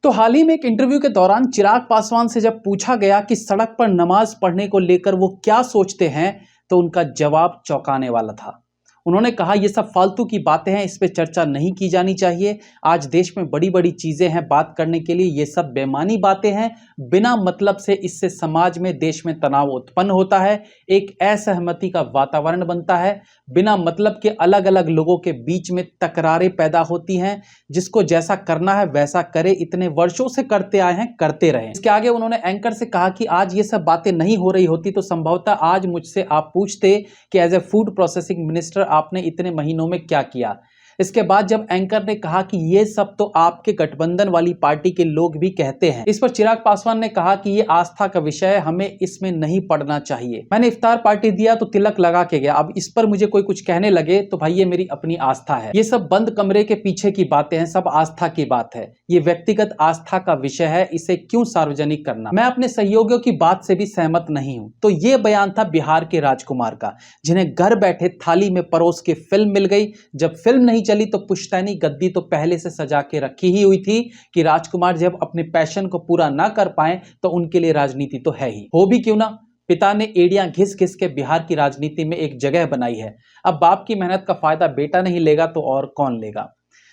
तो हाल ही में एक इंटरव्यू के दौरान चिराग पासवान से जब पूछा गया कि सड़क पर नमाज पढ़ने को लेकर वो क्या सोचते हैं, तो उनका जवाब चौंकाने वाला था। उन्होंने कहा, ये सब फालतू की बातें हैं, इस पे चर्चा नहीं की जानी चाहिए। आज देश में बड़ी बड़ी चीजें हैं बात करने के लिए, ये सब बेमानी बातें हैं, बिना मतलब से इससे समाज में, देश में तनाव उत्पन्न होता है, एक असहमति का वातावरण बनता है, बिना मतलब के अलग अलग लोगों के बीच में तकरारें पैदा होती हैं। जिसको जैसा करना है वैसा करे, इतने वर्षों से करते आए हैं, करते रहे। इसके आगे उन्होंने एंकर से कहा कि आज ये सब बातें नहीं हो रही होती तो संभवतः आज मुझसे आप पूछते कि as a food processing minister आपने इतने महीनों में क्या किया। इसके बाद जब एंकर ने कहा कि ये सब तो आपके गठबंधन वाली पार्टी के लोग भी कहते हैं, इस पर चिराग पासवान ने कहा कि ये आस्था का विषय है, हमें इसमें नहीं पड़ना चाहिए। मैंने इफ्तार पार्टी दिया तो तिलक लगा के गया, अब इस पर मुझे कोई कुछ कहने लगे तो भाई ये मेरी अपनी आस्था है। ये सब बंद कमरे के पीछे की बातें हैं, सब आस्था की बात है। ये व्यक्तिगत आस्था का विषय है, इसे क्यों सार्वजनिक करना। मैं अपने सहयोगियों की बात से भी सहमत नहीं हूं। तो ये बयान था बिहार के राजकुमार का, जिन्हें घर बैठे थाली में परोस के फिल्म मिल गई। जब फिल्म नहीं चली तो पुश्तैनी गद्दी तो पहले से सजा के रखी ही हुई थी कि राजकुमार जब अपने पैशन को पूरा ना कर पाए तो उनके लिए राजनीति तो है ही, हो भी क्यों ना। पिता ने एड़ियां घिस घिस के बिहार की राजनीति में एक जगह बनाई है। अब बाप की मेहनत का फायदा बेटा नहीं लेगा तो और कौन लेगा।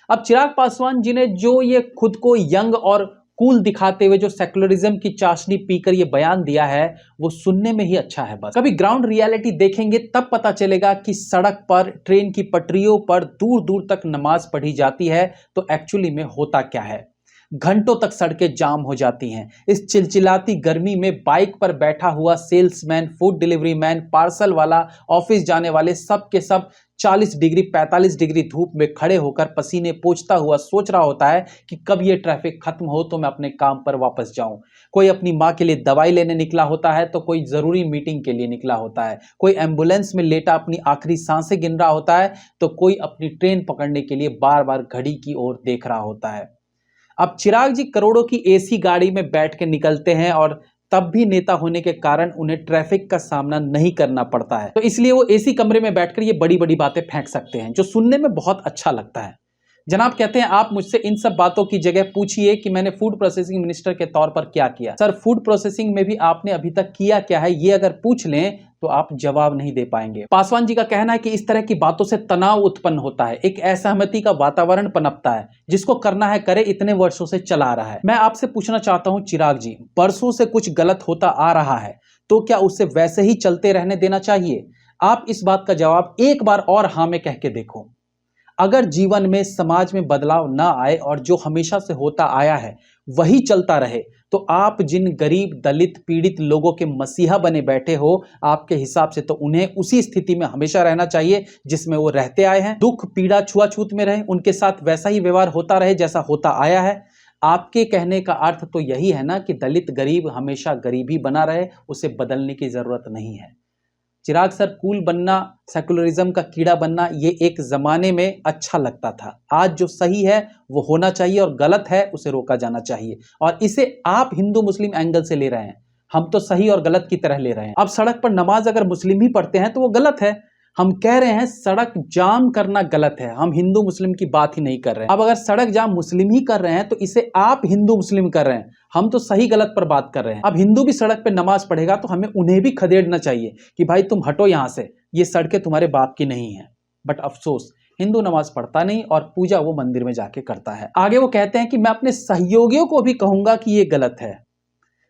अब चिराग पासवान जी ने जो ये खुद को यंग और कूल दिखाते हुए जो सेकुलरिज्म की चाशनी पीकर ये बयान दिया है, वो सुनने में ही अच्छा है। बस कभी ग्राउंड रियलिटी देखेंगे तब पता चलेगा कि सड़क पर, ट्रेन की पटरियों पर दूर दूर तक नमाज पढ़ी जाती है तो एक्चुअली में होता क्या है। घंटों तक सड़कें जाम हो जाती हैं। इस चिलचिलाती गर्मी में बाइक पर बैठा हुआ salesman, food delivery man, parcel वाला, ऑफिस जाने वाले, सब के सब 40 डिग्री 45 डिग्री धूप में खड़े होकर पसीने पोंछता हुआ सोच रहा होता है कि कब ये ट्रैफिक खत्म हो तो मैं अपने काम पर वापस जाऊं। कोई अपनी माँ के लिए दवाई लेने निकला होता है तो कोई जरूरी मीटिंग के लिए निकला होता है, कोई एम्बुलेंस में लेटा अपनी आखिरी सांसें गिन रहा होता है तो कोई अपनी ट्रेन पकड़ने के लिए बार बार घड़ी की ओर देख रहा होता है। अब चिराग जी करोड़ों की एसी गाड़ी में बैठ के निकलते हैं और तब भी नेता होने के कारण उन्हें ट्रैफिक का सामना नहीं करना पड़ता है, तो इसलिए वो एसी कमरे में बैठकर ये बड़ी बड़ी बातें फेंक सकते हैं जो सुनने में बहुत अच्छा लगता है। जनाब कहते हैं, आप मुझसे इन सब बातों की जगह पूछिए कि मैंने फूड प्रोसेसिंग मिनिस्टर के तौर पर क्या किया। सर, फूड प्रोसेसिंग में भी आपने अभी तक किया क्या है, ये अगर पूछ लें तो आप जवाब नहीं दे पाएंगे। पासवान जी का कहना है कि इस तरह की बातों से तनाव उत्पन्न होता है, एक असहमति का वातावरण पनपता है, जिसको करना है करे, इतने वर्षों से चला आ रहा है। मैं आपसे पूछना चाहता हूं चिराग जी, बरसों से कुछ गलत होता आ रहा है तो क्या उसे वैसे ही चलते रहने देना चाहिए? आप इस बात का जवाब एक बार और हाँ में कह के देखो। अगर जीवन में, समाज में बदलाव ना आए और जो हमेशा से होता आया है वही चलता रहे, तो आप जिन गरीब, दलित, पीड़ित लोगों के मसीहा बने बैठे हो, आपके हिसाब से तो उन्हें उसी स्थिति में हमेशा रहना चाहिए जिसमें वो रहते आए हैं। दुख, पीड़ा, छुआछूत में रहे, उनके साथ वैसा ही व्यवहार होता रहे जैसा होता आया है। आपके कहने का अर्थ तो यही है ना कि दलित, गरीब हमेशा गरीब ही बना रहे, उसे बदलने की जरूरत नहीं है। चिराग सर, कूल बनना, सेकुलरिज्म का कीड़ा बनना, ये एक जमाने में अच्छा लगता था। आज जो सही है वो होना चाहिए और गलत है उसे रोका जाना चाहिए, और इसे आप हिंदू मुस्लिम एंगल से ले रहे हैं, हम तो सही और गलत की तरह ले रहे हैं। अब सड़क पर नमाज अगर मुस्लिम ही पढ़ते हैं तो वो गलत है। हम कह रहे हैं सड़क जाम करना गलत है, हम हिंदू मुस्लिम की बात ही नहीं कर रहे हैं। अब अगर सड़क जाम मुस्लिम ही कर रहे हैं तो इसे आप हिंदू मुस्लिम कर रहे हैं, हम तो सही गलत पर बात कर रहे हैं। अब हिंदू भी सड़क पे नमाज पढ़ेगा तो हमें उन्हें भी खदेड़ना चाहिए कि भाई तुम हटो यहां से, ये सड़कें तुम्हारे बाप की नहीं है। बट अफसोस, हिंदू नमाज पढ़ता नहीं और पूजा वो मंदिर में जाके करता है। आगे वो कहते हैं कि मैं अपने सहयोगियों को भी कहूंगा कि ये गलत है।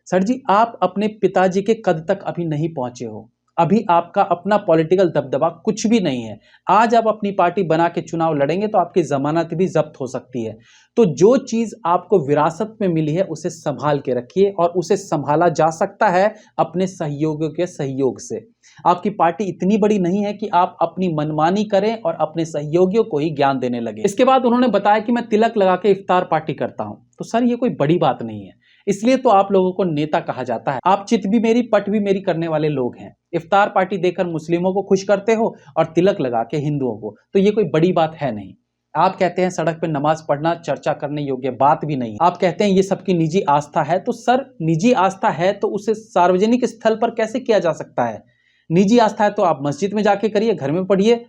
सर जी, आप अपने पिताजी के कद तक अभी नहीं पहुंचे हो, अभी आपका अपना पॉलिटिकल दबदबा कुछ भी नहीं है। आज आप अपनी पार्टी बना के चुनाव लड़ेंगे तो आपकी जमानत भी जब्त हो सकती है। तो जो चीज आपको विरासत में मिली है उसे संभाल के रखिए, और उसे संभाला जा सकता है अपने सहयोगियों के सहयोग से। आपकी पार्टी इतनी बड़ी नहीं है कि आप अपनी मनमानी करें और अपने सहयोगियों को ही ज्ञान देने लगे। इसके बाद उन्होंने बताया कि मैं तिलक लगा के इफ्तार पार्टी करता हूं। तो सर, ये कोई बड़ी बात नहीं है, इसलिए तो आप लोगों को नेता कहा जाता है। आप चित भी मेरी, पट भी मेरी करने वाले लोग हैं। इफ्तार पार्टी देकर मुस्लिमों को खुश करते हो और तिलक लगा के हिंदुओं को, तो ये कोई बड़ी बात है नहीं। आप कहते हैं सड़क पे नमाज पढ़ना चर्चा करने योग्य बात भी नहीं। आप कहते हैं ये सबकी निजी आस्था है, तो सर निजी आस्था है तो उसे सार्वजनिक स्थल पर कैसे किया जा सकता है? निजी आस्था है तो आप मस्जिद में जाके करिए, घर में पढ़िए।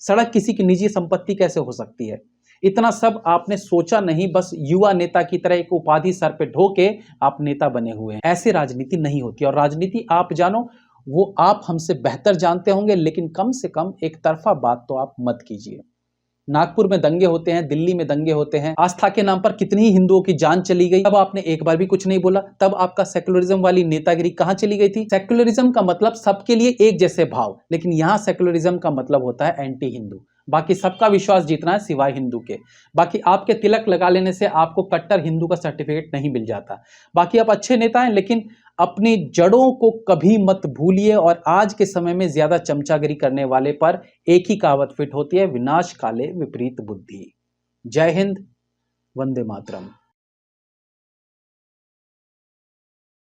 सड़क किसी की निजी संपत्ति कैसे हो सकती है? इतना सब आपने सोचा नहीं, बस युवा नेता की तरह एक उपाधि सर पे ढोके आप नेता बने हुए हैं। ऐसे राजनीति नहीं होती। और राजनीति आप जानो वो आप हमसे बेहतर जानते होंगे, लेकिन कम से कम एक तरफा बात तो आप मत कीजिए। नागपुर में दंगे होते हैं, दिल्ली में दंगे होते हैं, आस्था के नाम पर कितनी ही हिंदुओं की जान चली गई, तब आपने एक बार भी कुछ नहीं बोला। तब आपका सेक्युलरिज्म वाली नेतागिरी कहां चली गई थी? सेक्युलरिज्म का मतलब सबके लिए एक जैसे भाव, लेकिन यहां सेक्युलरिज्म का मतलब होता है एंटी हिंदू। बाकी सबका विश्वास जीतना है सिवाय हिंदू के। बाकी आपके तिलक लगा लेने से आपको कट्टर हिंदू का सर्टिफिकेट नहीं मिल जाता। बाकी आप अच्छे नेता हैं, लेकिन अपनी जड़ों को कभी मत भूलिए। और आज के समय में ज्यादा चमचागिरी करने वाले पर एक ही कहावत फिट होती है, विनाश काले विपरीत बुद्धि। जय हिंद, वंदे मातरम।